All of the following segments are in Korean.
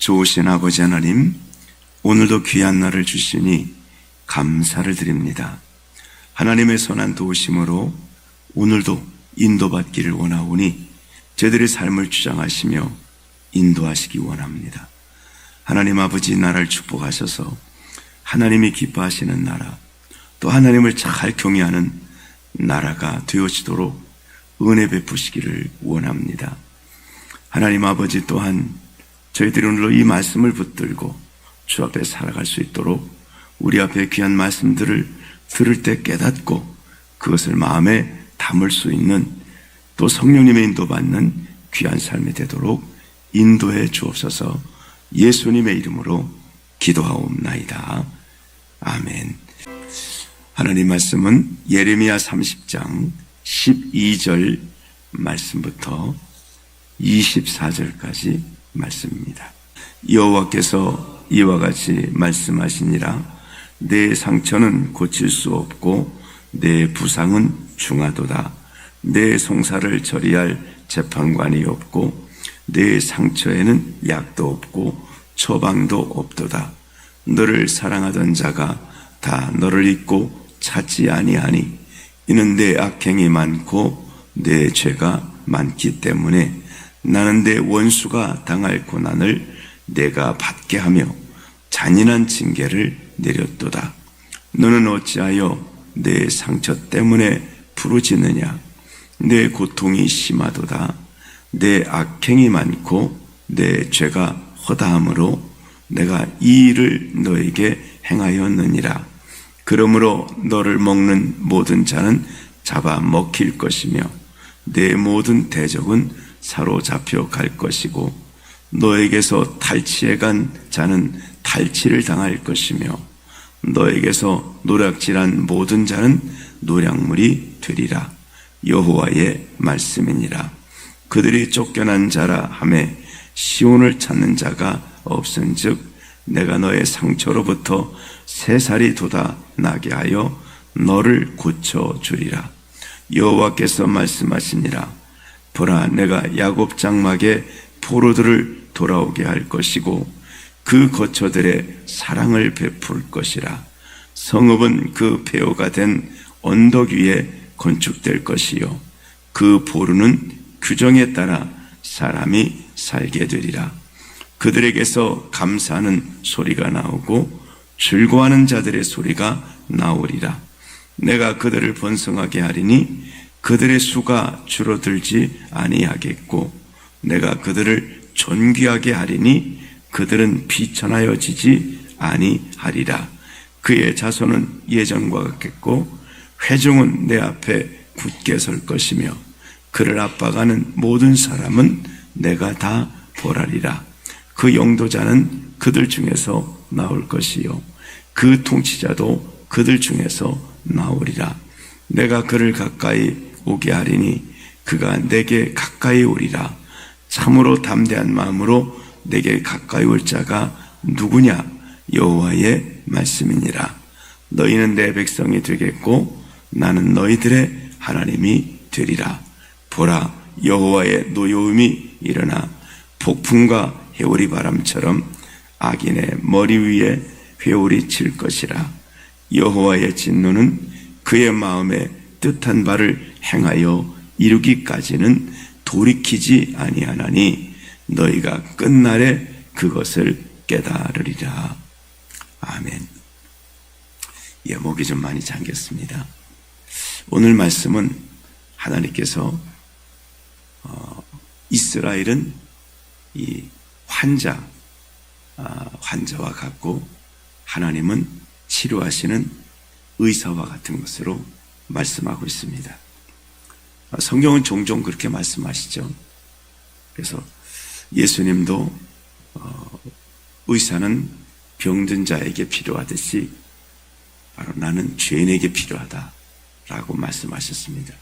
좋으신 아버지 하나님, 오늘도 귀한 날을 주시니 감사를 드립니다. 하나님의 선한 도우심으로 오늘도 인도받기를 원하오니 저희들의 삶을 주장하시며 인도하시기 원합니다. 하나님 아버지 나라를 축복하셔서 하나님이 기뻐하시는 나라, 또 하나님을 잘 경외하는 나라가 되어지도록 은혜 베푸시기를 원합니다. 하나님 아버지 또한 저희들이 오늘로 이 말씀을 붙들고 주 앞에 살아갈 수 있도록 우리 앞에 귀한 말씀들을 들을 때 깨닫고 그것을 마음에 담을 수 있는, 또 성령님의 인도받는 귀한 삶이 되도록 인도해 주옵소서. 예수님의 이름으로 기도하옵나이다. 아멘. 하나님 말씀은 예레미야 30장 12절 말씀부터 24절까지 말씀입니다. 여호와께서 이와 같이 말씀하시니라. 내 상처는 고칠 수 없고 내 부상은 중하도다. 내 송사를 처리할 재판관이 없고 내 상처에는 약도 없고 처방도 없도다. 너를 사랑하던 자가 다 너를 잊고 찾지 아니하니 이는 내 악행이 많고 내 죄가 많기 때문에 나는 내 원수가 당할 고난을 내가 받게 하며 잔인한 징계를 내렸도다. 너는 어찌하여 내 상처 때문에 부르짖느냐? 내 고통이 심하도다. 내 악행이 많고 내 죄가 허다함으로 내가 이 일을 너에게 행하였느니라. 그러므로 너를 먹는 모든 자는 잡아 먹힐 것이며 내 모든 대적은 사로잡혀 갈 것이고 너에게서 탈취해간 자는 탈취를 당할 것이며 너에게서 노략질한 모든 자는 노략물이 되리라. 여호와의 말씀이니라. 그들이 쫓겨난 자라 하매 시온을 찾는 자가 없은즉 내가 너의 상처로부터 새살이 돋아나게 하여 너를 고쳐주리라. 여호와께서 말씀하시니라. 보라, 내가 야곱 장막에 포로들을 돌아오게 할 것이고 그 거처들의 사랑을 베풀 것이라. 성읍은 그 폐허가 된 언덕 위에 건축될 것이요 그 보루는 규정에 따라 사람이 살게 되리라. 그들에게서 감사하는 소리가 나오고 즐거워하는 자들의 소리가 나오리라. 내가 그들을 번성하게 하리니 그들의 수가 줄어들지 아니하겠고 내가 그들을 존귀하게 하리니 그들은 비천하여지지 아니하리라. 그의 자손은 예전과 같겠고 회중은 내 앞에 굳게 설 것이며 그를 압박하는 모든 사람은 내가 다 벌하리라. 그 영도자는 그들 중에서 나올 것이요 그 통치자도 그들 중에서 나오리라. 내가 그를 가까이 오게 하리니 그가 내게 가까이 오리라. 참으로 담대한 마음으로 내게 가까이 올 자가 누구냐? 여호와의 말씀이니라. 너희는 내 백성이 되겠고 나는 너희들의 하나님이 되리라. 보라, 여호와의 노여움이 일어나 폭풍과 해오리 바람처럼 악인의 머리 위에 회오리 칠 것이라. 여호와의 진노는 그의 마음에 뜻한 바를 행하여 이루기까지는 돌이키지 아니하나니 너희가 끝날에 그것을 깨달으리라. 아멘. 목이 좀 많이 잠겼습니다. 오늘 말씀은 하나님께서 이스라엘은 이 환자와 같고 하나님은 치료하시는 의사와 같은 것으로 말씀하고 있습니다. 성경은 종종 그렇게 말씀하시죠. 그래서 예수님도 의사는 병든 자에게 필요하듯이 바로 나는 죄인에게 필요하다라고 말씀하셨습니다.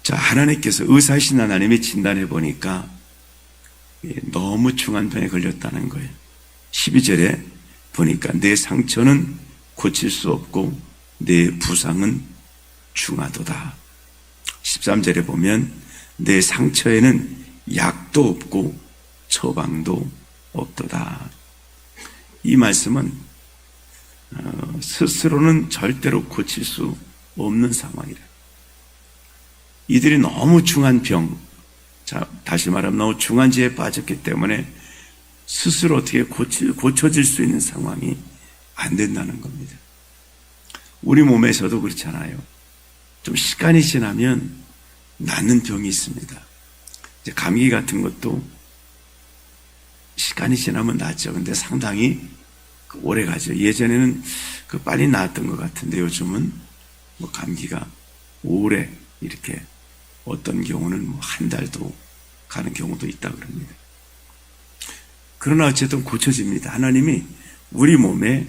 자, 하나님께서 의사이신 하나님이 진단해 보니까 너무 중한 병에 걸렸다는 거예요. 12절에 보니까 내 상처는 고칠 수 없고 내 부상은 중하도다. 13절에 보면 내 상처에는 약도 없고 처방도 없도다. 이 말씀은 스스로는 절대로 고칠 수 없는 상황이라. 이들이 너무 중한 병, 다시 말하면 너무 중한지에 빠졌기 때문에 스스로 어떻게 고쳐질 수 있는 상황이 안 된다는 겁니다. 우리 몸에서도 그렇잖아요. 좀 시간이 지나면 낫는 병이 있습니다. 이제 감기 같은 것도 시간이 지나면 낫죠. 근데 상당히 오래 가죠. 예전에는 빨리 나았던 것 같은데 요즘은 감기가 오래 이렇게 어떤 경우는 한 달도 가는 경우도 있다 그럽니다. 그러나 어쨌든 고쳐집니다. 하나님이 우리 몸에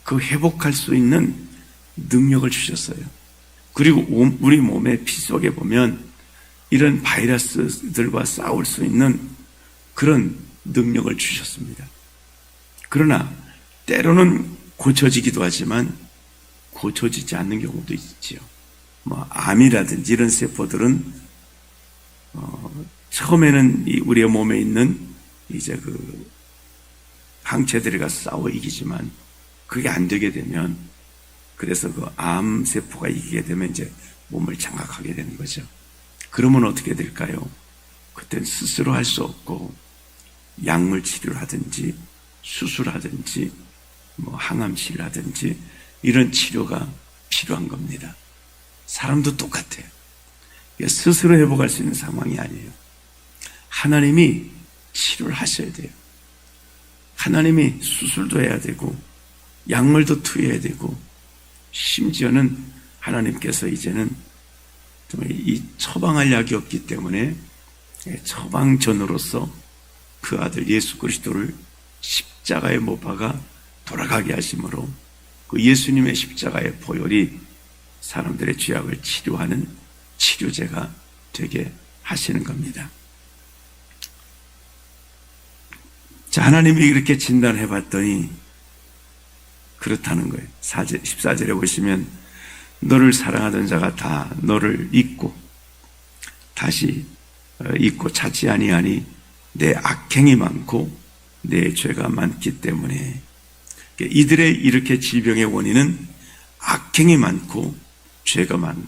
회복할 수 있는 능력을 주셨어요. 그리고 우리 몸의 피 속에 보면 이런 바이러스들과 싸울 수 있는 그런 능력을 주셨습니다. 그러나 때로는 고쳐지기도 하지만 고쳐지지 않는 경우도 있지요. 암이라든지 이런 세포들은 처음에는 우리의 몸에 있는 이제 항체들과 싸워 이기지만 그게 안 되게 되면, 그래서 암 세포가 이기게 되면 이제 몸을 장악하게 되는 거죠. 그러면 어떻게 될까요? 그땐 스스로 할 수 없고 약물 치료를 하든지 수술하든지 항암 치료라든지 이런 치료가 필요한 겁니다. 사람도 똑같아요. 스스로 회복할 수 있는 상황이 아니에요. 하나님이 치료를 하셔야 돼요. 하나님이 수술도 해야 되고 약물도 투여해야 되고, 심지어는 하나님께서 이제는 이 처방할 약이 없기 때문에 처방전으로서 그 아들 예수 그리스도를 십자가에 못 박아 돌아가게 하심으로 그 예수님의 십자가의 보혈이 사람들의 죄악을 치료하는 치료제가 되게 하시는 겁니다. 자, 하나님이 이렇게 진단해 봤더니 그렇다는 거예요. 14절에 보시면 너를 사랑하던 자가 다 너를 잊고 다시 잊고 찾지 아니하니 내 악행이 많고 내 죄가 많기 때문에. 이들의 이렇게 질병의 원인은 악행이 많고 죄가 많은,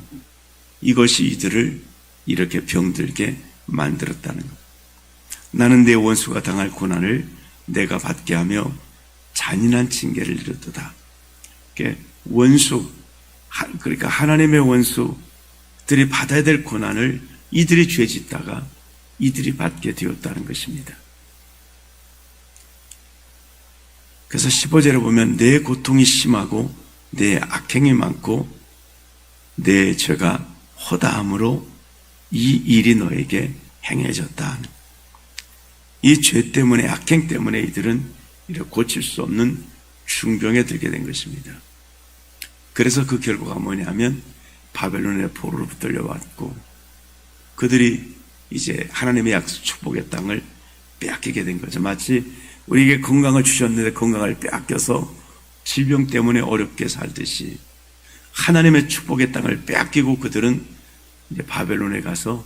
이것이 이들을 이렇게 병들게 만들었다는 것. 나는 내 원수가 당할 고난을 내가 받게 하며 잔인한 징계를 이루도다. 원수, 그러니까 하나님의 원수들이 받아야 될 고난을 이들이 죄짓다가 이들이 받게 되었다는 것입니다. 그래서 15절에 보면 내 고통이 심하고 내 악행이 많고 내 죄가 허다함으로 이 일이 너에게 행해졌다. 이 죄 때문에, 악행 때문에 이들은 이렇게 고칠 수 없는 중병에 들게 된 것입니다. 그래서 그 결과가 뭐냐면 바벨론의 포로로 붙들려왔고 그들이 이제 하나님의 약속 축복의 땅을 빼앗기게 된 거죠. 마치 우리에게 건강을 주셨는데 건강을 빼앗겨서 질병 때문에 어렵게 살듯이 하나님의 축복의 땅을 빼앗기고 그들은 이제 바벨론에 가서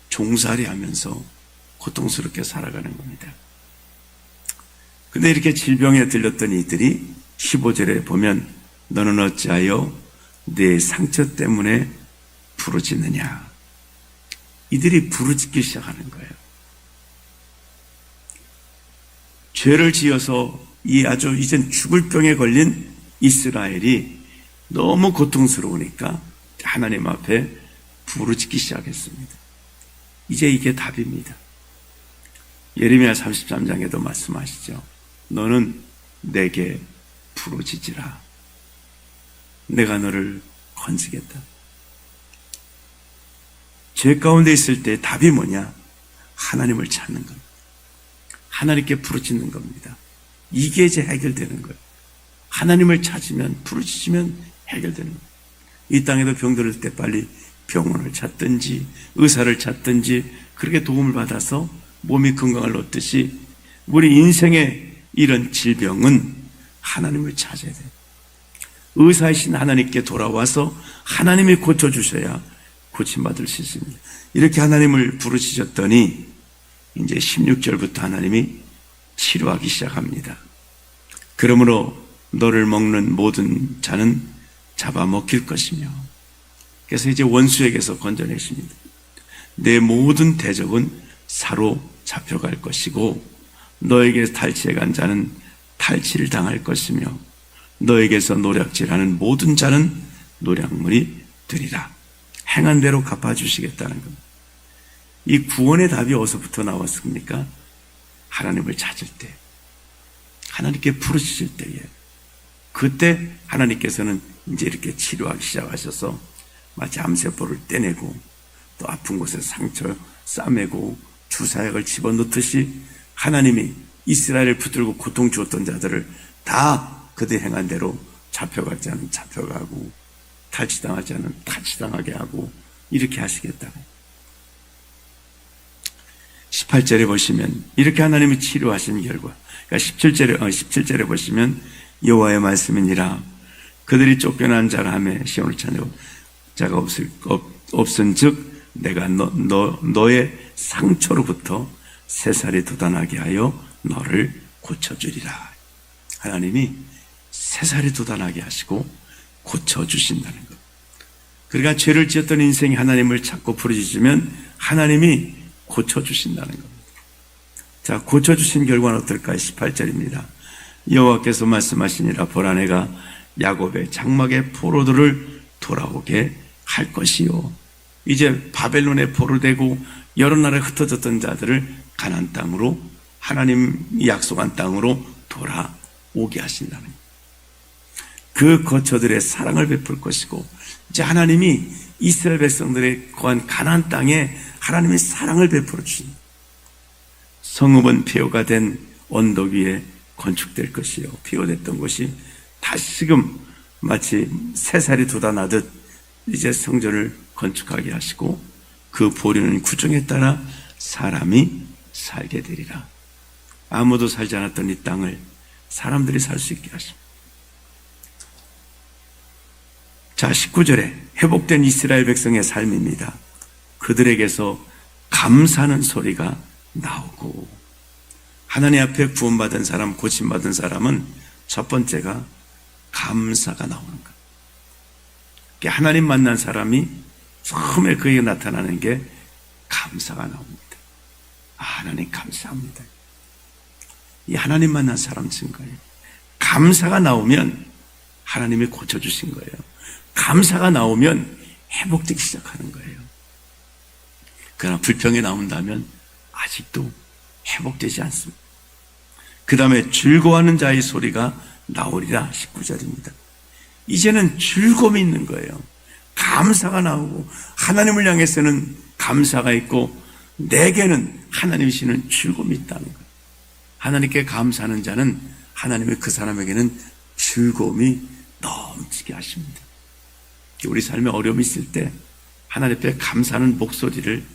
종살이 하면서 고통스럽게 살아가는 겁니다. 근데 이렇게 질병에 들렸던 이들이 15절에 보면 너는 어찌하여 내 상처 때문에 부르짖느냐. 이들이 부르짖기 시작하는 거예요. 죄를 지어서 이 아주 이젠 죽을 병에 걸린 이스라엘이 너무 고통스러우니까 하나님 앞에 부르짖기 시작했습니다. 이제 이게 답입니다. 예레미야 33장에도 말씀하시죠. 너는 내게 부르짖으라. 내가 너를 건지겠다. 죄 가운데 있을 때 답이 뭐냐? 하나님을 찾는 겁니다. 하나님께 부르짖는 겁니다. 이게 이제 해결되는 거예요. 하나님을 찾으면, 부르짖으면 해결되는 거예요. 이 땅에도 병들을 때 빨리 병원을 찾든지 의사를 찾든지 그렇게 도움을 받아서 몸이 건강을 얻듯이 우리 인생의 이런 질병은 하나님을 찾아야 돼요. 의사이신 하나님께 돌아와서 하나님이 고쳐주셔야 고침받을 수 있습니다. 이렇게 하나님을 부르짖었더니 이제 16절부터 하나님이 치료하기 시작합니다. 그러므로 너를 먹는 모든 자는 잡아먹힐 것이며, 그래서 이제 원수에게서 건져내십니다. 내 모든 대적은 사로 잡혀갈 것이고 너에게 탈취해간 자는 탈취를 당할 것이며 너에게서 노략질하는 모든 자는 노략물이 되리라. 행한 대로 갚아주시겠다는 겁니다. 이 구원의 답이 어디서부터 나왔습니까? 하나님을 찾을 때, 하나님께 부르실 때에, 그때 하나님께서는 이제 이렇게 치료하기 시작하셔서 마치 암세포를 떼내고 또 아픈 곳에 상처 싸매고 주사약을 집어넣듯이 하나님이 이스라엘을 붙들고 고통 주었던 자들을 다 그들 행한 대로 잡혀갈 자는 잡혀가고 탈취당하지 않은 탈취당하게 하고 이렇게 하시겠다. 18절에 보시면 이렇게 하나님이 치료하신 결과, 그러니까 17절에 보시면 여호와의 말씀이니라. 그들이 쫓겨난 자라 하며 시온을 찾고 자가 없은즉 내가 너의 상처로부터 새살이 돋아나게 하여 너를 고쳐주리라. 하나님이 새살이 돋아나게 하시고 고쳐주신다는 것. 그러니까 죄를 지었던 인생이 하나님을 찾고 부르짖으면 하나님이 고쳐주신다는 겁니다. 자, 고쳐주신 결과는 어떨까요? 18절입니다. 여호와께서 말씀하시니라. 보라, 내가 야곱의 장막의 포로들을 돌아오게 할 것이요. 이제 바벨론에 포로되고 여러 나라에 흩어졌던 자들을 가나안 땅으로, 하나님이 약속한 땅으로 돌아오게 하신다는 겁니다. 그 거처들의 사랑을 베풀 것이고, 이제 하나님이 이스라엘 백성들의 거한 가나안 땅에 하나님의 사랑을 베풀어 주십니다. 성읍은 폐허가 된 언덕 위에 건축될 것이요, 폐허됐던 곳이 다시금 마치 새살이 돋아나듯 이제 성전을 건축하게 하시고 그 보리는 구정에 따라 사람이 살게 되리라. 아무도 살지 않았던 이 땅을 사람들이 살 수 있게 하십니다. 자, 19절에 회복된 이스라엘 백성의 삶입니다. 그들에게서 감사하는 소리가 나오고, 하나님 앞에 구원받은 사람, 고침받은 사람은 첫 번째가 감사가 나오는 것. 하나님 만난 사람이 처음에 그에게 나타나는 게 감사가 나옵니다. 하나님 감사합니다. 이 하나님 만난 사람 증거예요. 감사가 나오면 하나님이 고쳐주신 거예요. 감사가 나오면 회복되기 시작하는 거예요. 그러나 불평이 나온다면 아직도 회복되지 않습니다. 그 다음에 즐거워하는 자의 소리가 나오리라. 19절입니다. 이제는 즐거움이 있는 거예요. 감사가 나오고 하나님을 향해서는 감사가 있고 내게는 하나님이시는 즐거움이 있다는 거예요. 하나님께 감사하는 자는 하나님의 그 사람에게는 즐거움이 넘치게 하십니다. 우리 삶에 어려움이 있을 때 하나님 앞에 감사하는 목소리를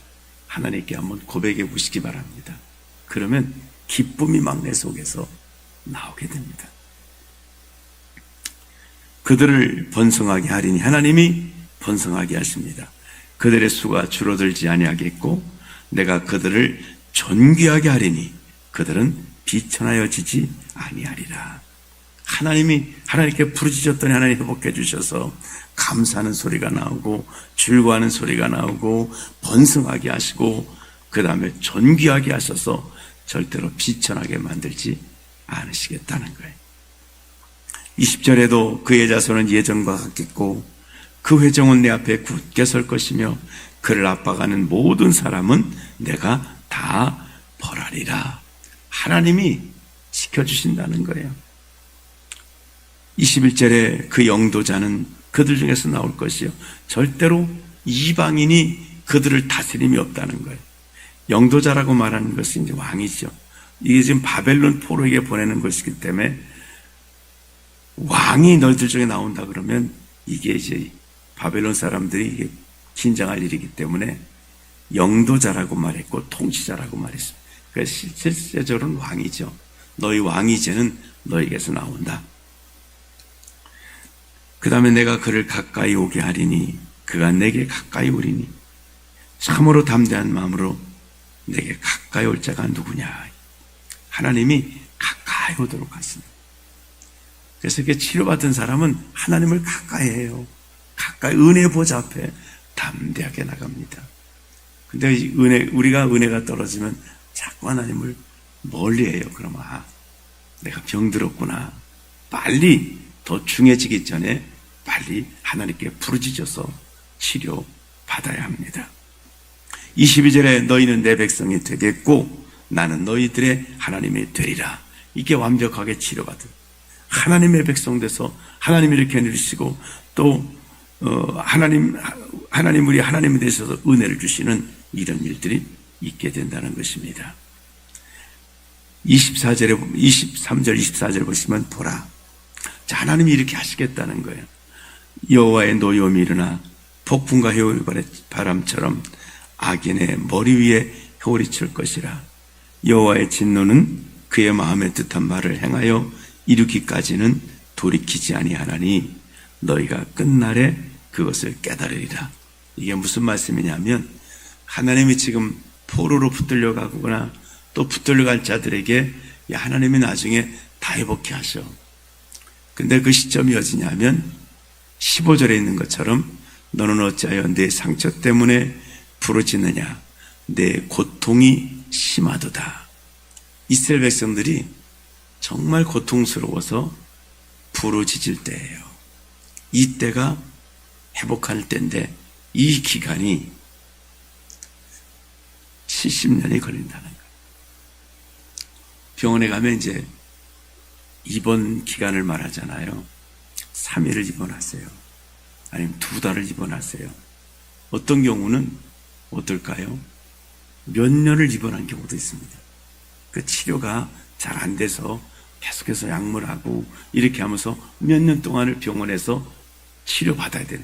하나님께 한번 고백해 보시기 바랍니다. 그러면 기쁨이 막 내 속에서 나오게 됩니다. 그들을 번성하게 하리니, 하나님이 번성하게 하십니다. 그들의 수가 줄어들지 아니하겠고 내가 그들을 존귀하게 하리니 그들은 비천하여지지 아니하리라. 하나님이 하나님께 부르짖었더니 하나님이 회복해 주셔서 감사하는 소리가 나오고 즐거워하는 소리가 나오고 번성하게 하시고 그 다음에 존귀하게 하셔서 절대로 비천하게 만들지 않으시겠다는 거예요. 20절에도 그의 자손은 예전과 같겠고 그 회정은 내 앞에 굳게 설 것이며 그를 압박하는 모든 사람은 내가 다 벌하리라. 하나님이 지켜주신다는 거예요. 21절에 그 영도자는 그들 중에서 나올 것이요 절대로 이방인이 그들을 다스림이 없다는 거예요. 영도자라고 말하는 것은 이제 왕이죠. 이게 지금 바벨론 포로에게 보내는 것이기 때문에 왕이 너희들 중에 나온다 그러면 이게 이제 바벨론 사람들이 이게 긴장할 일이기 때문에 영도자라고 말했고 통치자라고 말했습니다. 그래서 실제적으로는 왕이죠. 너희 왕이 이제는 너희에게서 나온다. 그 다음에 내가 그를 가까이 오게 하리니 그가 내게 가까이 오리니 참으로 담대한 마음으로 내게 가까이 올 자가 누구냐. 하나님이 가까이 오도록 하십니다. 그래서 이렇게 치료받은 사람은 하나님을 가까이 해요. 가까이 은혜 보좌 앞에 담대하게 나갑니다. 근데 우리가 은혜가 떨어지면 자꾸 하나님을 멀리 해요. 그러면 내가 병들었구나. 빨리 더 중해지기 전에 빨리 하나님께 부르짖어서 치료 받아야 합니다. 22절에 너희는 내 백성이 되겠고 나는 너희들의 하나님이 되리라. 이게 완벽하게 치료받은 하나님의 백성 돼서 하나님이 이렇게 누리시고 또 하나님 우리 하나님에 대해서 은혜를 주시는 이런 일들이 있게 된다는 것입니다. 23절 24절 보시면 보라. 자, 하나님이 이렇게 하시겠다는 거예요. 여호와의 노여움이 일어나 폭풍과 해오리 바람처럼 악인의 머리 위에 해오리 칠 것이라. 여호와의 진노는 그의 마음에 뜻한 말을 행하여 이루기까지는 돌이키지 아니하나니 너희가 끝날에 그것을 깨달으리라. 이게 무슨 말씀이냐면 하나님이 지금 포로로 붙들려 가거나 또 붙들려 갈 자들에게 하나님이 나중에 다 회복해 하셔. 근데 그 시점이 어디냐면 15절에 있는 것처럼 너는 어찌하여 내 상처 때문에 부르짖느냐. 내 고통이 심하도다. 이스라엘 백성들이 정말 고통스러워서 부르짖을 때예요. 이때가 회복할 때인데 이 기간이 70년이 걸린다는 거예요. 병원에 가면 이제 입원 기간을 말하잖아요. 3일을 입원하세요. 아니면 2달을 입원하세요. 어떤 경우는 어떨까요? 몇 년을 입원한 경우도 있습니다. 그 치료가 잘 안 돼서 계속해서 약물하고 이렇게 하면서 몇 년 동안을 병원에서 치료받아야 되네.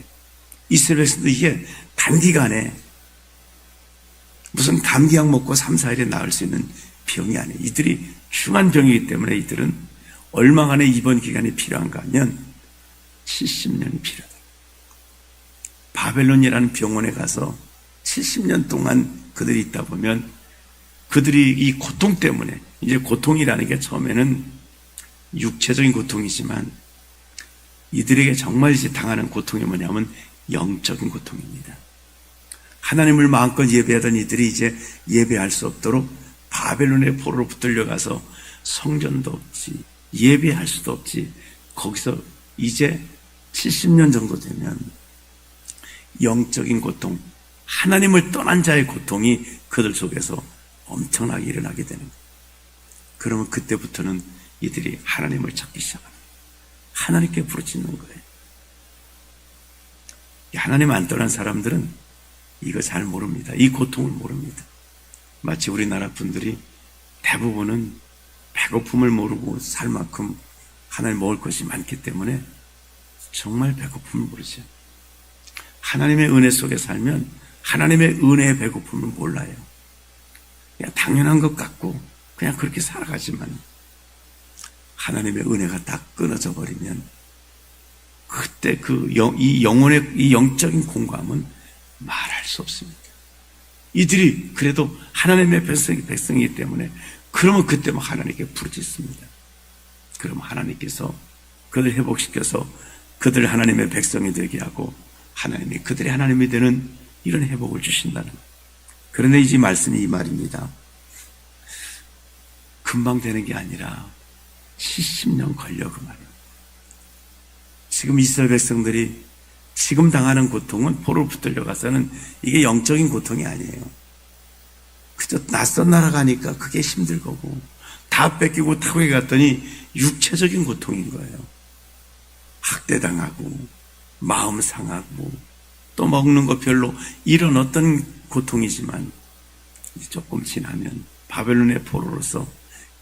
이스라엘에서도 이게 단기간에 무슨 감기약 먹고 3, 4일에 나을 수 있는 병이 아니에요. 이들이 중한 병이기 때문에 이들은 얼마간의 입원 기간이 필요한가 하면 70년이 필요하다. 바벨론이라는 병원에 가서 70년 동안 그들이 있다 보면 그들이 이 고통 때문에, 이제 고통이라는 게 처음에는 육체적인 고통이지만 이들에게 정말 이제 당하는 고통이 뭐냐면 영적인 고통입니다. 하나님을 마음껏 예배하던 이들이 이제 예배할 수 없도록 바벨론의 포로로 붙들려가서 성전도 없지, 예배할 수도 없지. 거기서 이제 70년 정도 되면 영적인 고통, 하나님을 떠난 자의 고통이 그들 속에서 엄청나게 일어나게 되는 거예요. 그러면 그때부터는 이들이 하나님을 찾기 시작합니다. 하나님께 부르짖는 거예요. 하나님 안 떠난 사람들은 이거 잘 모릅니다. 이 고통을 모릅니다. 마치 우리나라 분들이 대부분은 배고픔을 모르고 살 만큼 하나님 먹을 것이 많기 때문에 정말 배고픔을 모르죠. 하나님의 은혜 속에 살면 하나님의 은혜의 배고픔을 몰라요. 그냥 당연한 것 같고 그냥 그렇게 살아가지만 하나님의 은혜가 딱 끊어져 버리면 그때 이 영혼의 이 영적인 공감은 말할 수 없습니다. 이들이 그래도 하나님의 백성이기 때문에 그러면 그때 막 하나님께 부르짖습니다. 그러면 하나님께서 그들 회복시켜서 그들 하나님의 백성이 되게 하고 하나님이 그들의 하나님이 되는 이런 회복을 주신다는 거예요. 그런데 이 말씀이 이 말입니다. 금방 되는 게 아니라 70년 걸려 그 말이에요. 지금 이스라엘 백성들이 지금 당하는 고통은 포로로 붙들려 가서는 이게 영적인 고통이 아니에요. 그저 낯선 나라 가니까 그게 힘들 거고 다 뺏기고 타국에 갔더니 육체적인 고통인 거예요. 학대당하고 마음 상하고 또 먹는 거 별로 이런 어떤 고통이지만 조금 지나면 바벨론의 포로로서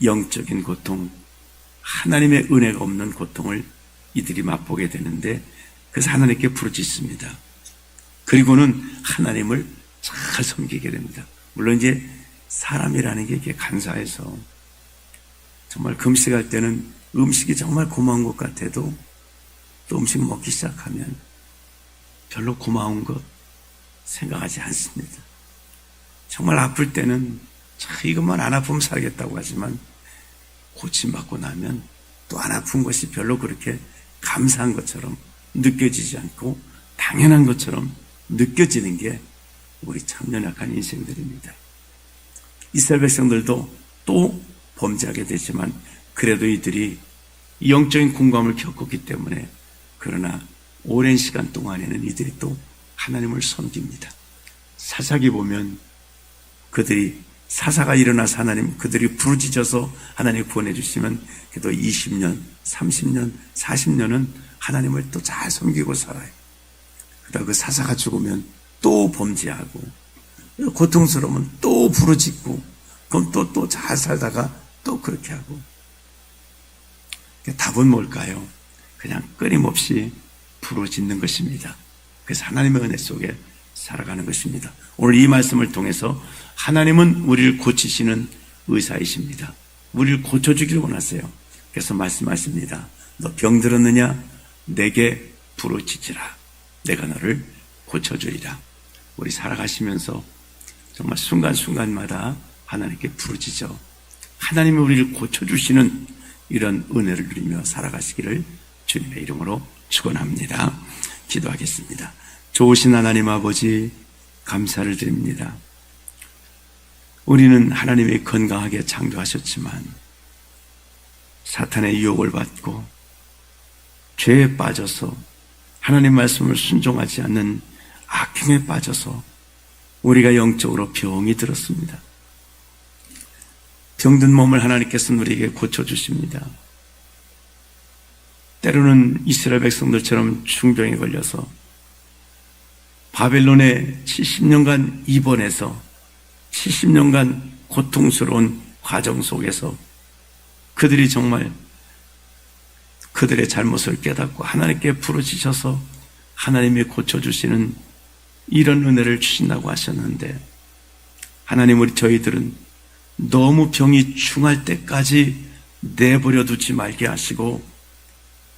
영적인 고통, 하나님의 은혜가 없는 고통을 이들이 맛보게 되는데 그래서 하나님께 부르짖습니다. 그리고는 하나님을 잘 섬기게 됩니다. 물론 이제 사람이라는 게 이렇게 간사해서 정말 금식할 때는 음식이 정말 고마운 것 같아도 또 음식 먹기 시작하면 별로 고마운 것 생각하지 않습니다. 정말 아플 때는 이것만 안 아프면 살겠다고 하지만 고침받고 나면 또 안 아픈 것이 별로 그렇게 감사한 것처럼 느껴지지 않고 당연한 것처럼 느껴지는 게 우리 참 연약한 인생들입니다. 이스라엘 백성들도 또 범죄하게 되지만 그래도 이들이 영적인 공감을 겪었기 때문에 그러나 오랜 시간 동안에는 이들이 또 하나님을 섬깁니다. 사사기 보면 그들이 사사가 일어나서 하나님 그들이 부르짖어서 하나님 구원해 주시면 그래도 20년, 30년, 40년은 하나님을 또 잘 섬기고 살아요. 그러다 그 사사가 죽으면 또 범죄하고 고통스러우면 또 부르짖고 그럼 또 잘 살다가 또 그렇게 하고. 답은 뭘까요? 그냥 끊임없이 부르짖는 것입니다. 그래서 하나님의 은혜 속에 살아가는 것입니다. 오늘 이 말씀을 통해서 하나님은 우리를 고치시는 의사이십니다. 우리를 고쳐주기를 원하세요. 그래서 말씀하십니다. 너 병들었느냐? 내게 부르짖으라. 내가 너를 고쳐주리라. 우리 살아가시면서 정말 순간순간마다 하나님께 부르짖어 하나님이 우리를 고쳐주시는 이런 은혜를 누리며 살아가시기를 주님의 이름으로 축원합니다. 기도하겠습니다. 좋으신 하나님 아버지 감사를 드립니다. 우리는 하나님이 건강하게 창조하셨지만 사탄의 유혹을 받고 죄에 빠져서 하나님 말씀을 순종하지 않는 악행에 빠져서 우리가 영적으로 병이 들었습니다. 병든 몸을 하나님께서는 우리에게 고쳐주십니다. 때로는 이스라엘 백성들처럼 중병에 걸려서 바벨론에 70년간 입원해서 70년간 고통스러운 과정 속에서 그들이 정말 그들의 잘못을 깨닫고 하나님께 부르짖어서 하나님이 고쳐주시는 이런 은혜를 주신다고 하셨는데 하나님 우리 저희들은 너무 병이 중할 때까지 내버려 두지 말게 하시고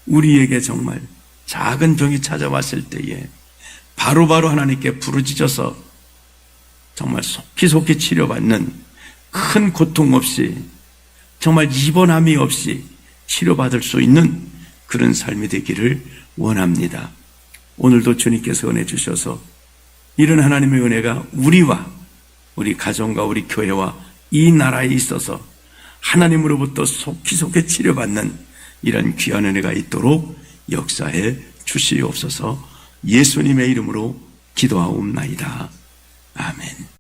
우리에게 정말 작은 병이 찾아왔을 때에 바로바로 하나님께 부르짖어서 정말 속히 치료받는 큰 고통 없이 정말 입원함이 없이 치료받을 수 있는 그런 삶이 되기를 원합니다. 오늘도 주님께서 은혜 주셔서 이런 하나님의 은혜가 우리와 우리 가정과 우리 교회와 이 나라에 있어서 하나님으로부터 속히 치료받는 이런 귀한 은혜가 있도록 역사해 주시옵소서. 예수님의 이름으로 기도하옵나이다. 아멘.